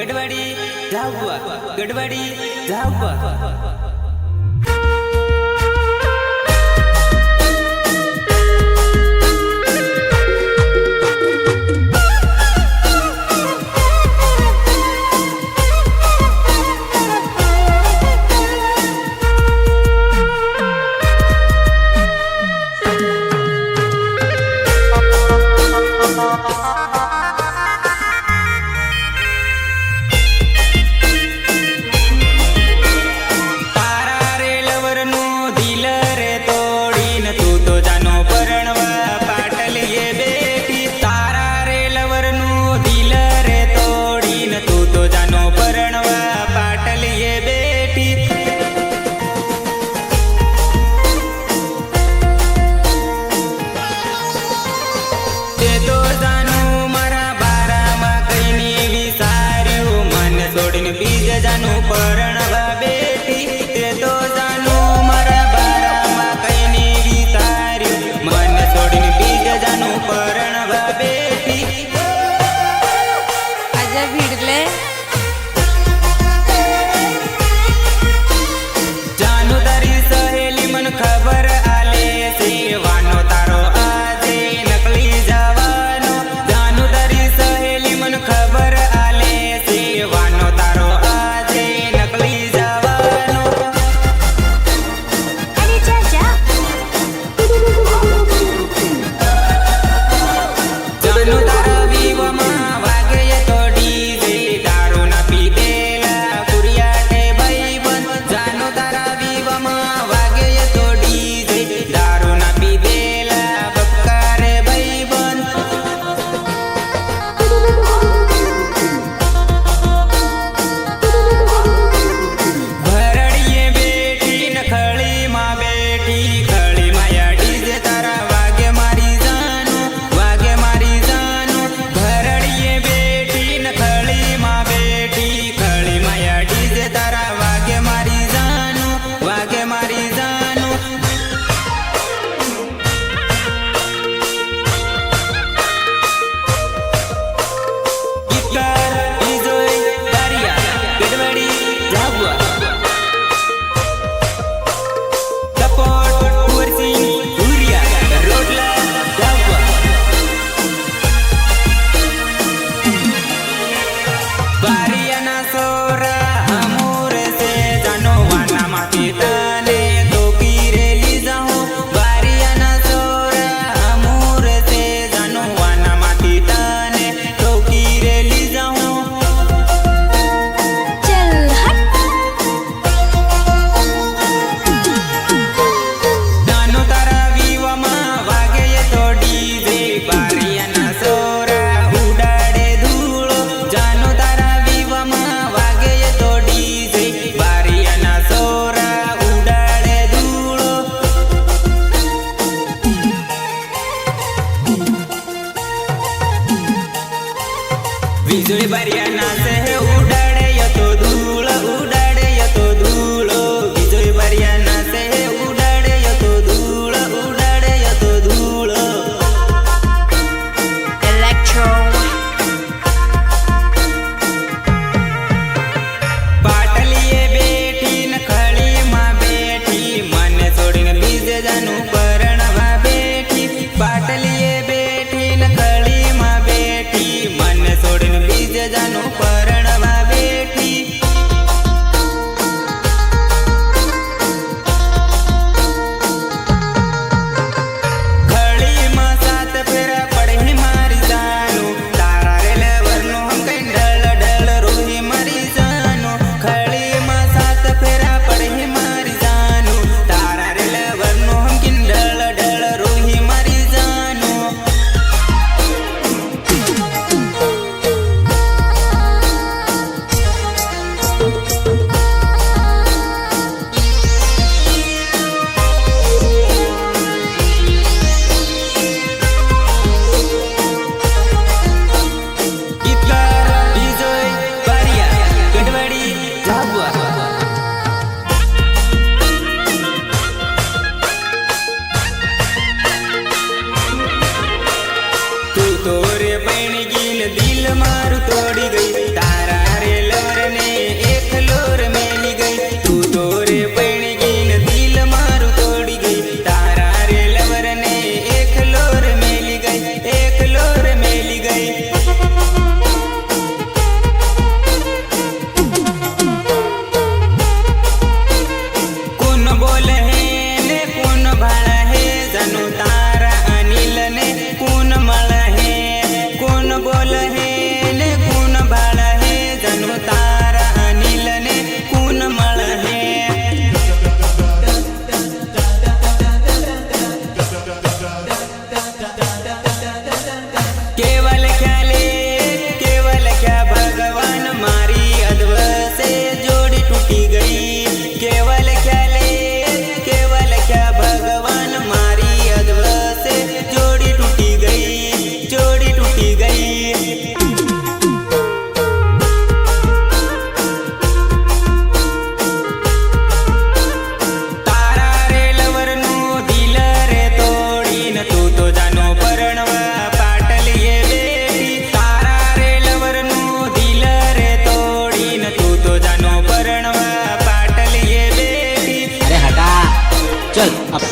गडवाडी जावा गडवाडी जावा बिजुली बरियाना से उड़ाड़े या तो धूल उड़ाड़े या तो धूल बिजुली बरियाना से उड़ाड़े या तो धूल उड़ाड़े या तो धूल इलेक्ट्रो पाटलिए बेटी न खड़ी माँ बेटी मन छोड़ी न बीज जानू परणवा बेटी पाटलिए बेटी न खड़ी माँ बेटी मन छोड़ी न बीज जानू परणवा बेटी खड़ी माँ सात फेरा पड़े मारी जानू तारा रे लेवरनो हम कहीं डल डल रोही मरी जानू खड़ी माँ सात फेरा पड़े मारी जानू तारा रे लेवरनो हम किन डल डल रोही मरी जानू गीतकार विजय बारिया गडवाडी झाबुआ तू तोरे बहन गिन दिल मारू तोड़ी गई तारा रे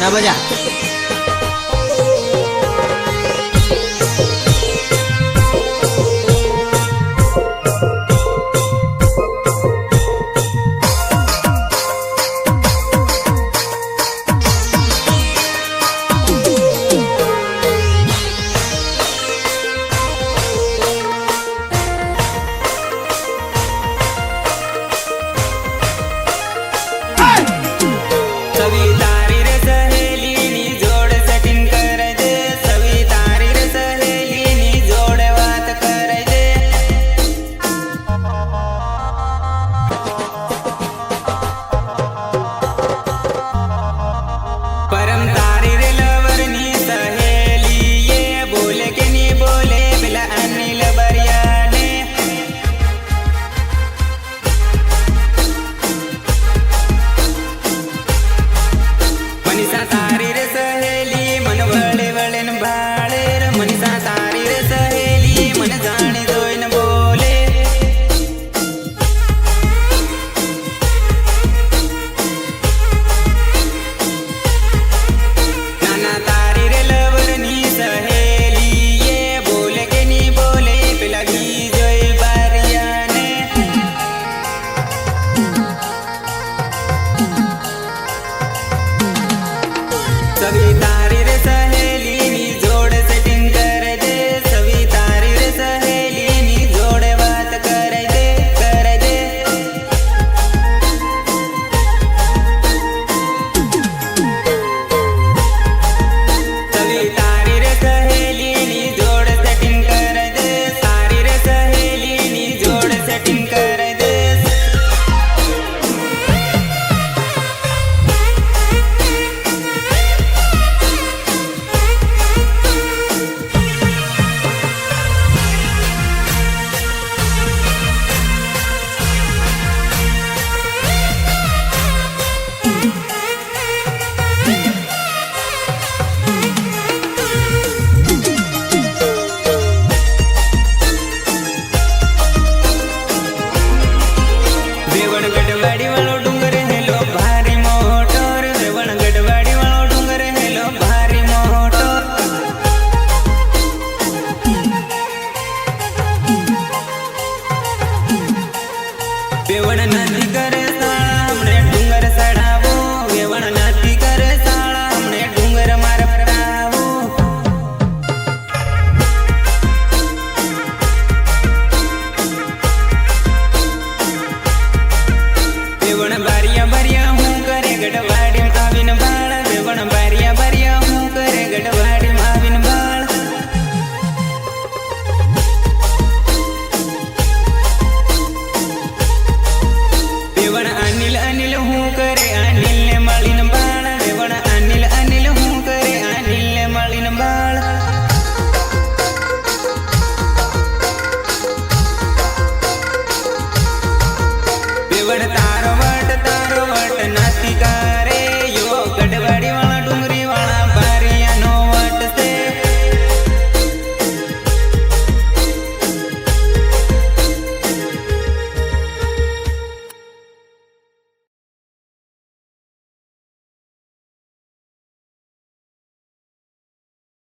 ના બજા